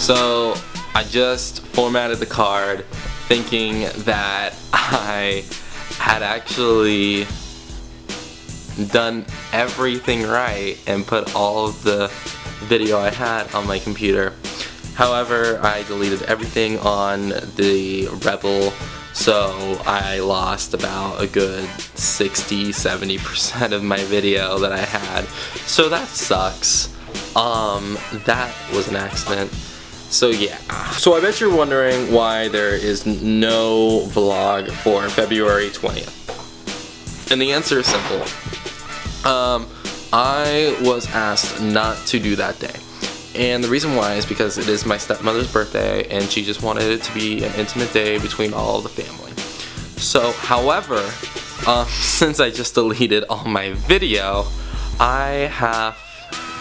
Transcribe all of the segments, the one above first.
So I just formatted the card thinking that I had actually done everything right and put all of the video I had on my computer. However, I deleted everything on the Rebel, so I lost about a good 60-70% of my video that I had. So that sucks. That was an accident. So yeah. So I bet you're wondering why there is no vlog for February 20th. And the answer is simple. I was asked not to do that day. And the reason why is because it is my stepmother's birthday and she just wanted it to be an intimate day between all of the family. So, however, since I just deleted all my video, I have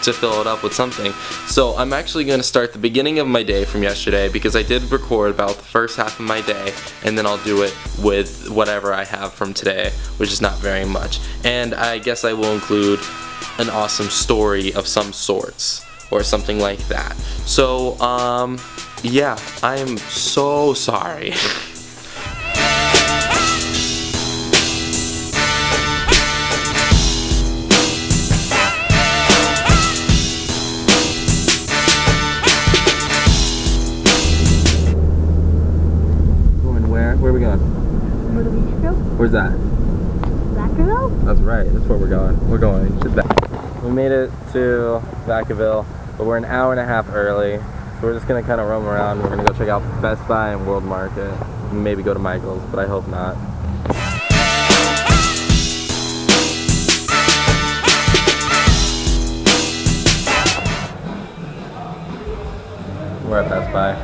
to fill it up with something. So I'm actually going to start the beginning of my day from yesterday because I did record about the first half of my day, and then I'll do it with whatever I have from today, which is not very much. And I guess I will include an awesome story of some sorts or something like that. So yeah, I am so sorry. Where are we going? Montpellier. Where's that? Vacaville? That's right, that's where we're going. We're going to that. We made it to Vacaville, but we're an hour and a half early. So we're just gonna kind of roam around. We're gonna go check out Best Buy and World Market. And maybe go to Michael's, but I hope not. We're at Best Buy.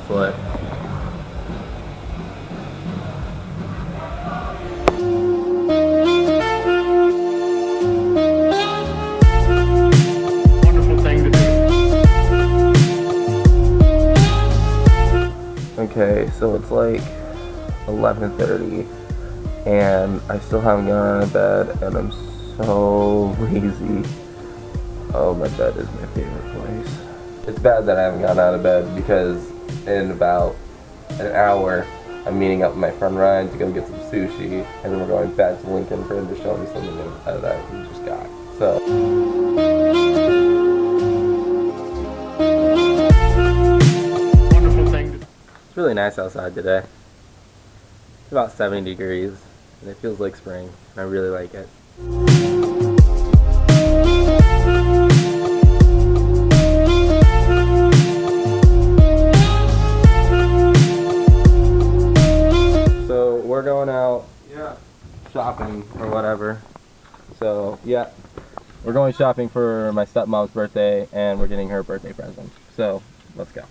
Flip. Okay, so it's like 11:30 and I still haven't gotten out of bed and I'm so lazy. Oh, my bed is my favorite place. It's bad that I haven't gotten out of bed because in about an hour I'm meeting up with my friend Ryan to go get some sushi, and then we're going back to Lincoln for him to show me something that he just got. So it's really nice outside today. It's about 70 degrees and it feels like spring. I really like it. So we're going out shopping or whatever. So yeah, we're going shopping for my stepmom's birthday and we're getting her birthday present. So let's go.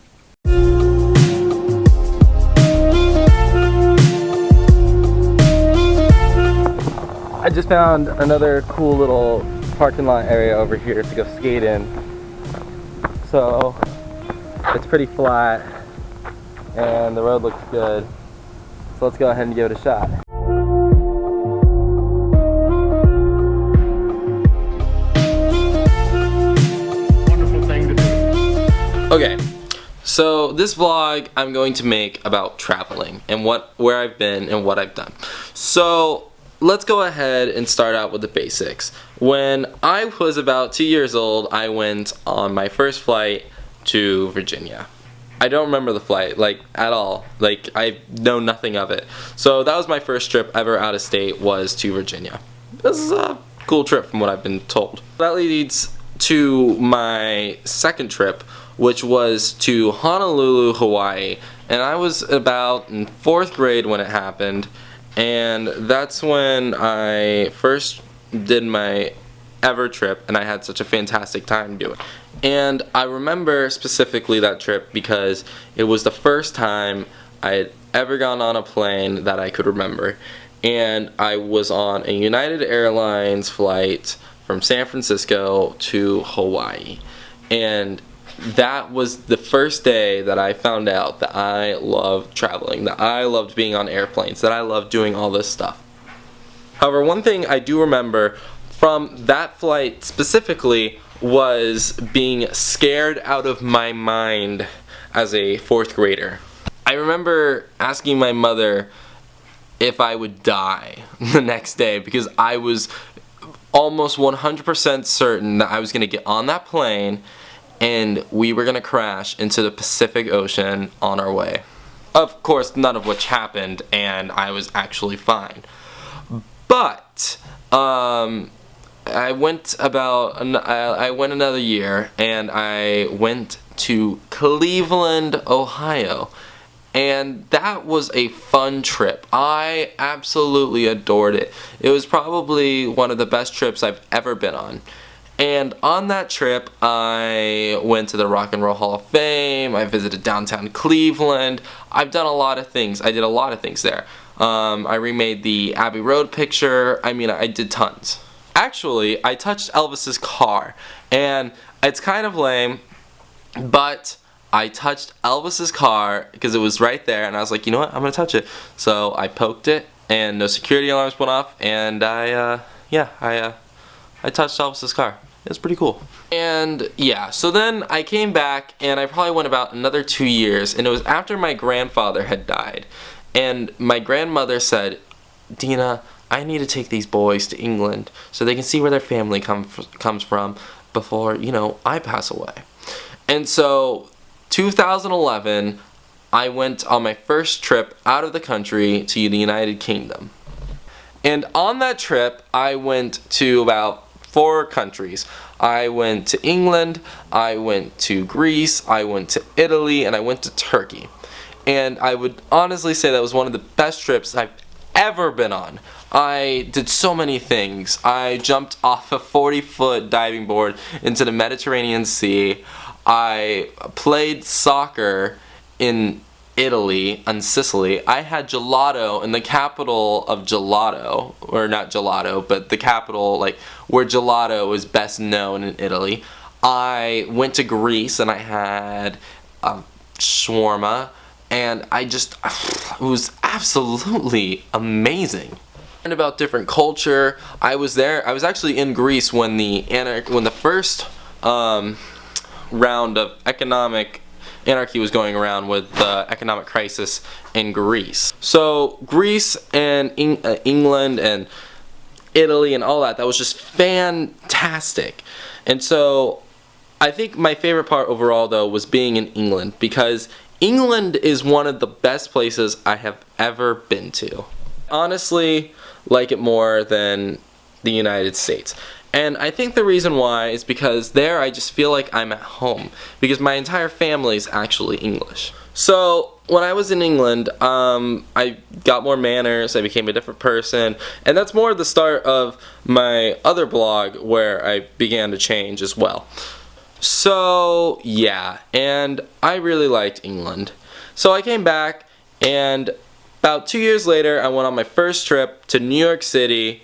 I just found another cool little parking lot area over here to go skate in. So it's pretty flat and the road looks good. So let's go ahead and give it a shot. Wonderful thing to do. Okay. So this vlog I'm going to make about traveling and where I've been and what I've done. So let's go ahead and start out with the basics. When I was about 2 years old, I went on my first flight to Virginia. I don't remember the flight, like, at all. Like, I know nothing of it. So that was my first trip ever out of state, was to Virginia. This is a cool trip from what I've been told. That leads to my second trip, which was to Honolulu, Hawaii. And I was about in 4th grade when it happened. And that's when I first did my ever trip, and I had such a fantastic time doing it. And I remember specifically that trip because it was the first time I had ever gone on a plane that I could remember. And I was on a United Airlines flight from San Francisco to Hawaii. And that was the first day that I found out that I loved traveling, that I loved being on airplanes, that I loved doing all this stuff. However, one thing I do remember from that flight specifically was being scared out of my mind as a 4th grader. I remember asking my mother if I would die the next day because I was almost 100% certain that I was going to get on that plane and we were going to crash into the Pacific Ocean on our way. Of course, none of which happened, and I was actually fine. But I went another year, and I went to Cleveland, Ohio. And that was a fun trip. I absolutely adored it. It was probably one of the best trips I've ever been on. And on that trip, I went to the Rock and Roll Hall of Fame. I visited downtown Cleveland. I've done a lot of things. I did a lot of things there. I remade the Abbey Road picture. I mean, I did tons. Actually, I touched Elvis's car. And it's kind of lame, but I touched Elvis's car because it was right there, and I was like, you know what, I'm gonna touch it. So I poked it, and no security alarms went off, and I touched Elvis's car. It was pretty cool. And yeah, so then I came back, and I probably went about another 2 years, and it was after my grandfather had died, and my grandmother said, Dina, I need to take these boys to England so they can see where their family comes from before, you know, I pass away. And so 2011, I went on my first trip out of the country to the United Kingdom. And on that trip, I went to about 4 countries. I went to England, I went to Greece, I went to Italy, and I went to Turkey. And I would honestly say that was one of the best trips I've ever been on. I did so many things. I jumped off a 40-foot diving board into the Mediterranean Sea. I played soccer in Italy and Sicily. I had gelato in the capital of gelato, or not gelato, but the capital, like where gelato is best known in Italy. I went to Greece and I had shawarma, and it was absolutely amazing. Learned about different culture. I was actually in Greece when the first round of economic anarchy was going around with the economic crisis in Greece. So Greece and England and Italy and all that was just fantastic. And so I think my favorite part overall though was being in England, because England is one of the best places I have ever been to. Honestly, like it more than the United States. And I think the reason why is because there I just feel like I'm at home, because my entire family is actually English. So when I was in England, I got more manners, I became a different person, and that's more the start of my other blog where I began to change as well. So yeah, and I really liked England. So I came back, and about 2 years later I went on my first trip to New York City,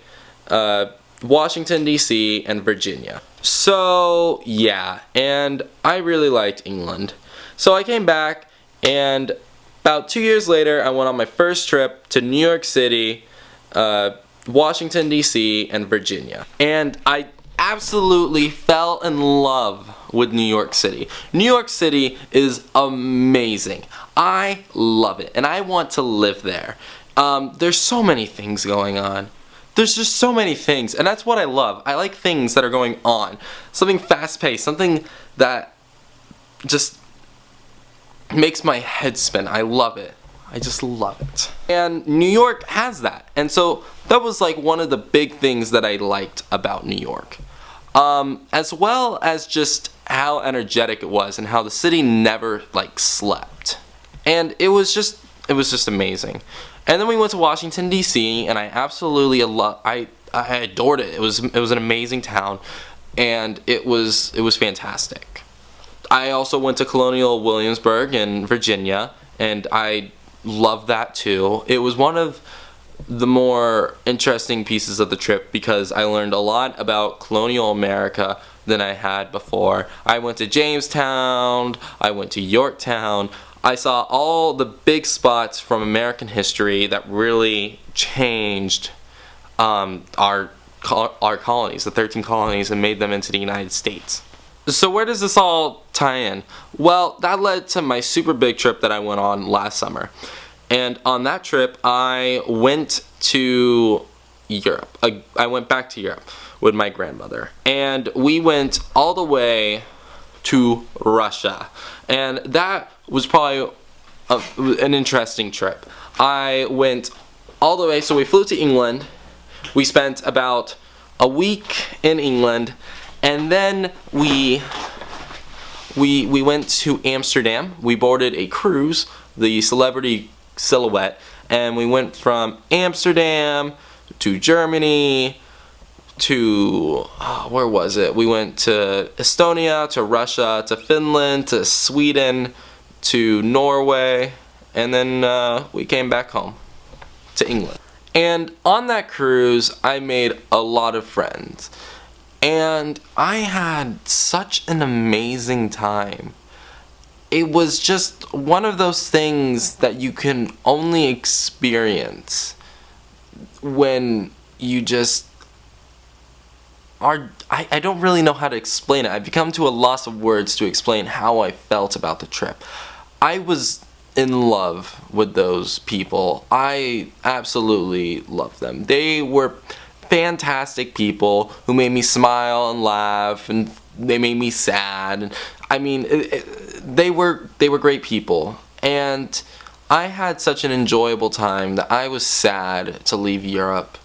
Washington DC, and Virginia. So yeah, and I really liked England. So I came back, and about 2 years later I went on my first trip to New York City, Washington DC, and Virginia. And I absolutely fell in love with New York City. New York City is amazing. I love it, and I want to live there. There's so many things going on. There's just so many things, and that's what I love. I like things that are going on. Something fast-paced, something that just makes my head spin. I love it. I just love it. And New York has that. And so that was like one of the big things that I liked about New York. As well as just how energetic it was and how the city never like slept. And it was just amazing. And then we went to Washington DC, and I absolutely I adored it. It was an amazing town, and it was fantastic. I also went to Colonial Williamsburg in Virginia, and I loved that too. It was one of the more interesting pieces of the trip because I learned a lot about colonial America than I had before. I went to Jamestown, I went to Yorktown. I saw all the big spots from American history that really changed our colonies, the 13 colonies, and made them into the United States. So where does this all tie in? Well, that led to my super big trip that I went on last summer. And on that trip, I went to Europe. I went back to Europe with my grandmother. And we went all the way to Russia. And that was probably an interesting trip. I went all the way, so we flew to England. We spent about a week in England. And then we went to Amsterdam. We boarded a cruise, the Celebrity Silhouette, and we went from Amsterdam to Germany to where was it? We went to Estonia, to Russia, to Finland, to Sweden, to Norway, and then we came back home to England. And on that cruise, I made a lot of friends. And I had such an amazing time. It was just one of those things that you can only experience when you just are. I don't really know how to explain it. I've become to a loss of words to explain how I felt about the trip. I was in love with those people. I absolutely loved them. They were fantastic people who made me smile and laugh, and they made me sad. I mean, they were great people, and I had such an enjoyable time that I was sad to leave Europe.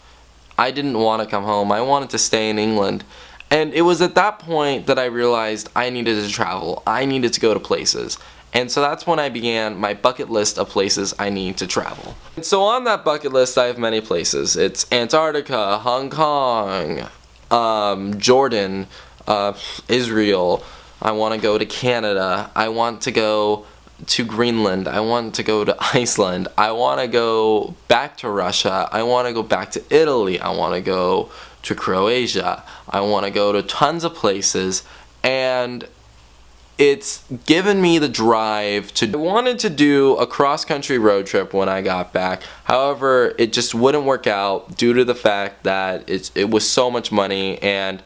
I didn't want to come home. I wanted to stay in England. And it was at that point that I realized I needed to travel. I needed to go to places. And so that's when I began my bucket list of places I need to travel. And so on that bucket list, I have many places. It's Antarctica, Hong Kong, Jordan, Israel. I want to go to Canada. I want to go to Greenland. I want to go to Iceland. I want to go back to Russia. I want to go back to Italy. I want to go to Croatia. I want to go to tons of places. And it's given me the drive to. I wanted to do a cross-country road trip when I got back. However, it just wouldn't work out due to the fact that it was so much money and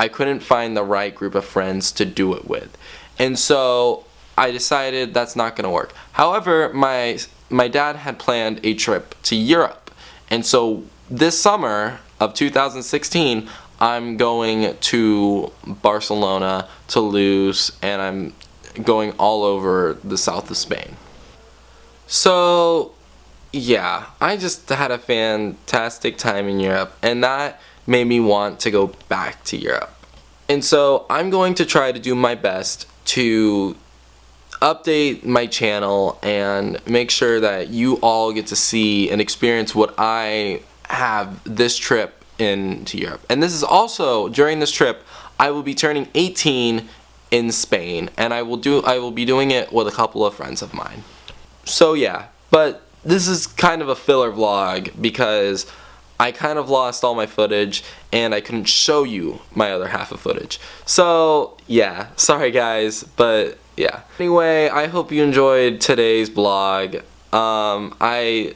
I couldn't find the right group of friends to do it with. And so I decided that's not going to work. However, my dad had planned a trip to Europe. And so this summer of 2016, I'm going to Barcelona, Toulouse, and I'm going all over the south of Spain. So, yeah, I just had a fantastic time in Europe, and that made me want to go back to Europe. And so I'm going to try to do my best to update my channel and make sure that you all get to see and experience what I have this trip into Europe. And this is also, during this trip, I will be turning 18 in Spain, and I will be doing it with a couple of friends of mine. So yeah, but this is kind of a filler vlog because I kind of lost all my footage and I couldn't show you my other half of footage. So yeah, sorry guys, but yeah. Anyway, I hope you enjoyed today's vlog. I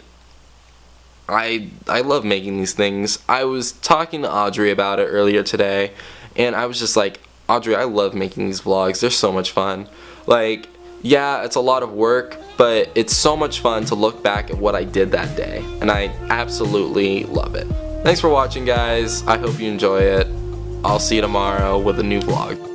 love making these things. I was talking to Audrey about it earlier today, and I was just like, Audrey, I love making these vlogs. They're so much fun. Like, yeah, it's a lot of work, but it's so much fun to look back at what I did that day, and I absolutely love it. Thanks for watching, guys. I hope you enjoy it. I'll see you tomorrow with a new vlog.